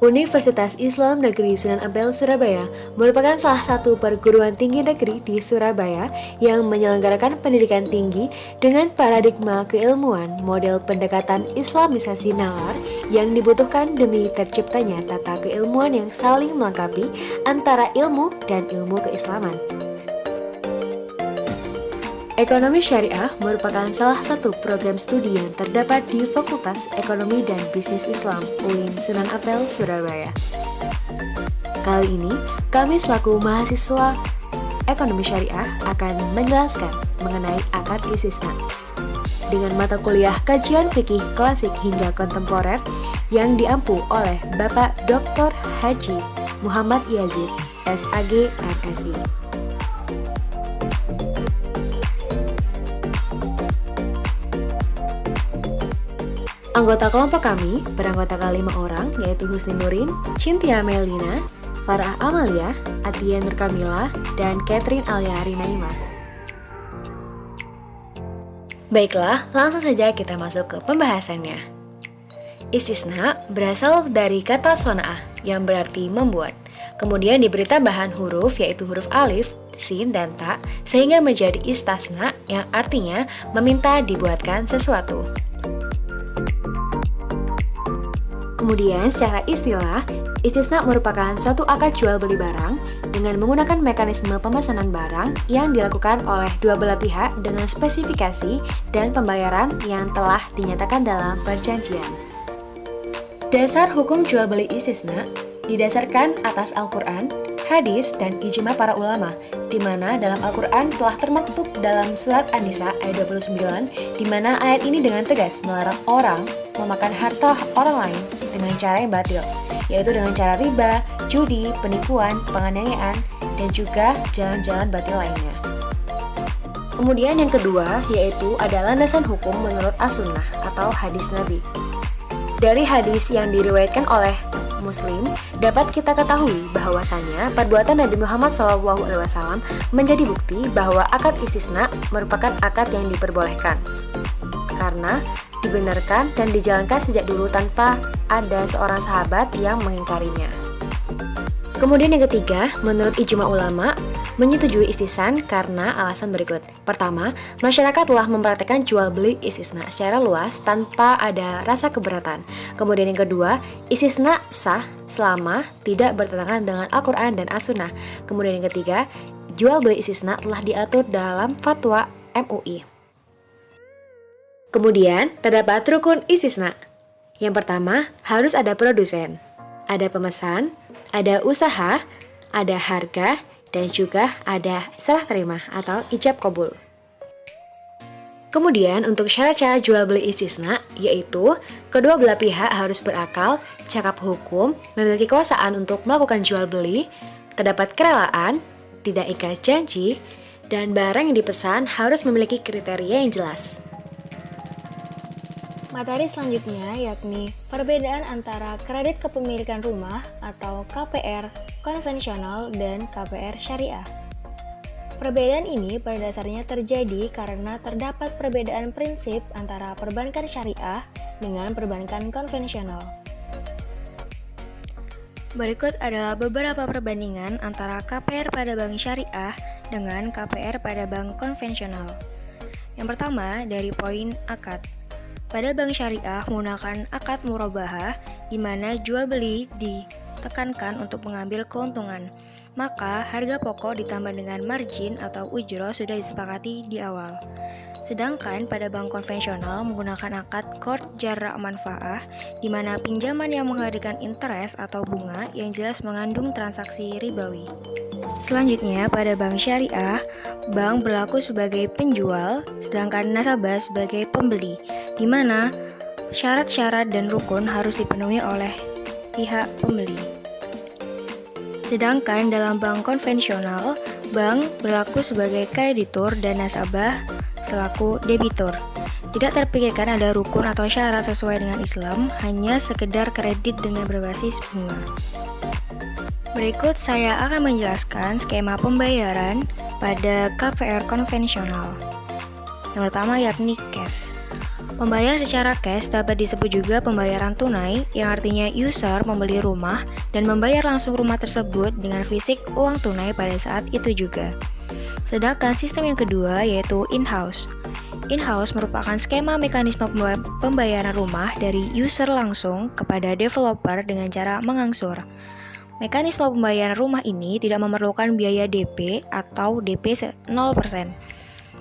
Universitas Islam Negeri Sunan Ampel Surabaya merupakan salah satu perguruan tinggi negeri di Surabaya yang menyelenggarakan pendidikan tinggi dengan paradigma keilmuan model pendekatan Islamisasi nalar yang dibutuhkan demi terciptanya tata keilmuan yang saling melengkapi antara ilmu dan ilmu keislaman. Ekonomi Syariah merupakan salah satu program studi yang terdapat di Fakultas Ekonomi dan Bisnis Islam UIN Sunan Ampel, Surabaya. Kali ini, kami selaku mahasiswa Ekonomi Syariah akan menjelaskan mengenai akad istisna dengan mata kuliah kajian fikih klasik hingga kontemporer yang diampu oleh Bapak Dr. Haji Muhammad Yazid, SAG, MSI. Anggota kelompok kami beranggotakan 5 orang, yaitu Husni Nurin, Cynthia Melina, Farah Amalia, Atia Nurkamila, dan Catherine Alia Rinaima. Baiklah, langsung saja kita masuk ke pembahasannya. Istisna berasal dari kata sona'ah yang berarti membuat. Kemudian diberi tambahan huruf yaitu huruf alif, sin, dan ta sehingga menjadi istasna yang artinya meminta dibuatkan sesuatu. Kemudian secara istilah, istisna merupakan suatu akad jual beli barang dengan menggunakan mekanisme pemesanan barang yang dilakukan oleh dua belah pihak dengan spesifikasi dan pembayaran yang telah dinyatakan dalam perjanjian. Dasar hukum jual beli istisna didasarkan atas Al-Quran, hadis, dan ijma para ulama, di mana dalam Al-Quran telah termaktub dalam surat An-Nisa ayat 29, di mana ayat ini dengan tegas melarang orang memakan harta orang lain dengan cara yang batil, yaitu dengan cara riba, judi, penipuan, penganiayaan, dan juga jalan-jalan batil lainnya. Kemudian yang kedua yaitu ada landasan hukum menurut as-sunnah atau hadis Nabi. Dari hadis yang diriwayatkan oleh Muslim, dapat kita ketahui bahwasanya perbuatan Nabi Muhammad SAW menjadi bukti bahwa akad istisna merupakan akad yang diperbolehkan karena dibenarkan dan dijalankan sejak dulu tanpa ada seorang sahabat yang mengingkarinya. Kemudian yang ketiga, menurut ijma ulama, menyetujui istisna karena alasan berikut. Pertama, masyarakat telah mempraktikkan jual beli istisna secara luas tanpa ada rasa keberatan. Kemudian yang kedua, istisna sah selama tidak bertentangan dengan Al-Quran dan As-Sunnah. Kemudian yang ketiga, jual beli istisna telah diatur dalam fatwa MUI. Kemudian, terdapat rukun istisna. Yang pertama, harus ada produsen, ada pemesan, ada usaha, ada harga, dan juga ada serah terima atau ijab qabul. Kemudian untuk syarat-syarat jual beli istisna yaitu kedua belah pihak harus berakal, cakap hukum, memiliki kekuasaan untuk melakukan jual beli, terdapat kerelaan, tidak ikat janji, dan barang yang dipesan harus memiliki kriteria yang jelas. Materi selanjutnya yakni perbedaan antara kredit kepemilikan rumah atau KPR konvensional dan KPR syariah. Perbedaan ini pada dasarnya terjadi karena terdapat perbedaan prinsip antara perbankan syariah dengan perbankan konvensional. Berikut adalah beberapa perbandingan antara KPR pada bank syariah dengan KPR pada bank konvensional. Yang pertama dari poin akad. Pada bank syariah menggunakan akad murabahah di mana jual beli ditekankan untuk mengambil keuntungan. Maka harga pokok ditambah dengan margin atau ujroh sudah disepakati di awal. Sedangkan pada bank konvensional menggunakan akad qard jarak manfaah di mana pinjaman yang menghadirkan interest atau bunga yang jelas mengandung transaksi ribawi. Selanjutnya pada bank syariah, bank berlaku sebagai penjual sedangkan nasabah sebagai pembeli, di mana syarat-syarat dan rukun harus dipenuhi oleh pihak pembeli. Sedangkan dalam bank konvensional, bank berlaku sebagai kreditur dan nasabah selaku debitur. Tidak terpikirkan ada rukun atau syarat sesuai dengan Islam, hanya sekedar kredit dengan berbasis bunga. Berikut saya akan menjelaskan skema pembayaran pada KPR konvensional. Yang pertama yakni cash. Pembayaran secara cash dapat disebut juga pembayaran tunai, yang artinya user membeli rumah dan membayar langsung rumah tersebut dengan fisik uang tunai pada saat itu juga. Sedangkan sistem yang kedua yaitu in-house. In-house merupakan skema mekanisme pembayaran rumah dari user langsung kepada developer dengan cara mengangsur. Mekanisme pembayaran rumah ini tidak memerlukan biaya DP atau DP 0%.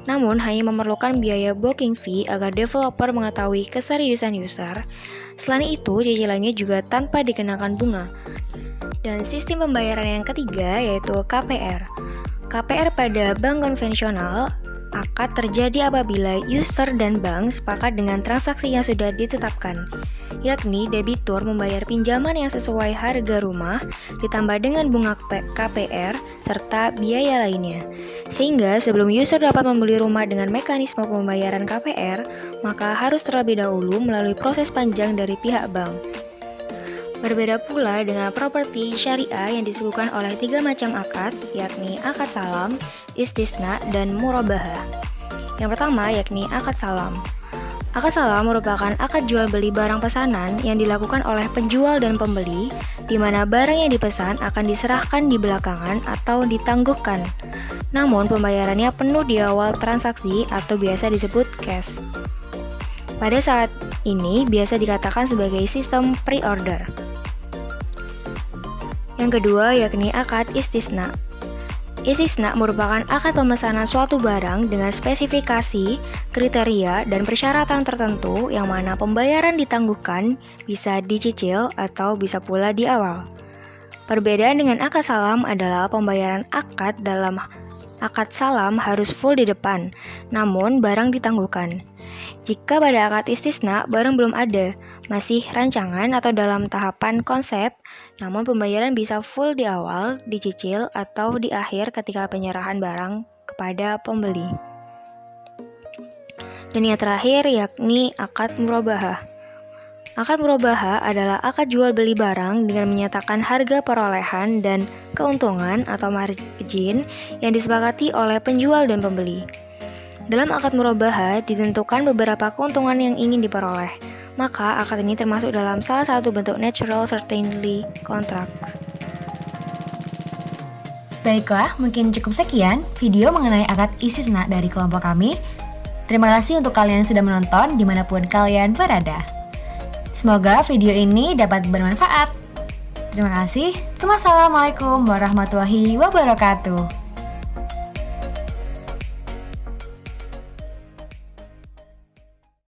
Namun hanya memerlukan biaya booking fee agar developer mengetahui keseriusan user. Selain itu, cicilannya juga tanpa dikenakan bunga. Dan sistem pembayaran yang ketiga yaitu KPR. KPR pada bank konvensional akad terjadi apabila user dan bank sepakat dengan transaksi yang sudah ditetapkan, yakni debitur membayar pinjaman yang sesuai harga rumah ditambah dengan bunga KPR serta biaya lainnya. Sehingga sebelum user dapat membeli rumah dengan mekanisme pembayaran KPR, maka harus terlebih dahulu melalui proses panjang dari pihak bank. Berbeda pula dengan properti syariah yang disuguhkan oleh 3 macam akad, yakni akad salam, istisna, dan murabahah. Yang pertama yakni akad salam. Akad salam merupakan akad jual beli barang pesanan yang dilakukan oleh penjual dan pembeli, di mana barang yang dipesan akan diserahkan di belakangan atau ditangguhkan. Namun pembayarannya penuh di awal transaksi atau biasa disebut cash. Pada saat ini biasa dikatakan sebagai sistem pre-order. Yang kedua yakni akad istisna. Istisna merupakan akad pemesanan suatu barang dengan spesifikasi, kriteria, dan persyaratan tertentu yang mana pembayaran ditangguhkan, bisa dicicil, atau bisa pula di awal. Perbedaan dengan akad salam adalah pembayaran akad dalam akad salam harus full di depan, namun barang ditangguhkan. Jika pada akad istisna barang belum ada, masih rancangan atau dalam tahapan konsep, namun pembayaran bisa full di awal, dicicil, atau di akhir ketika penyerahan barang kepada pembeli. Dan yang terakhir yakni akad murabahah. Akad murabahah adalah akad jual beli barang dengan menyatakan harga perolehan dan keuntungan atau margin yang disepakati oleh penjual dan pembeli. Dalam akad murabahah ditentukan beberapa keuntungan yang ingin diperoleh, maka akad ini termasuk dalam salah satu bentuk natural certainty contract. Baiklah, mungkin cukup sekian video mengenai akad istisna dari kelompok kami. Terima kasih untuk kalian yang sudah menonton dimanapun kalian berada. Semoga video ini dapat bermanfaat. Terima kasih. Wassalamualaikum warahmatullahi wabarakatuh.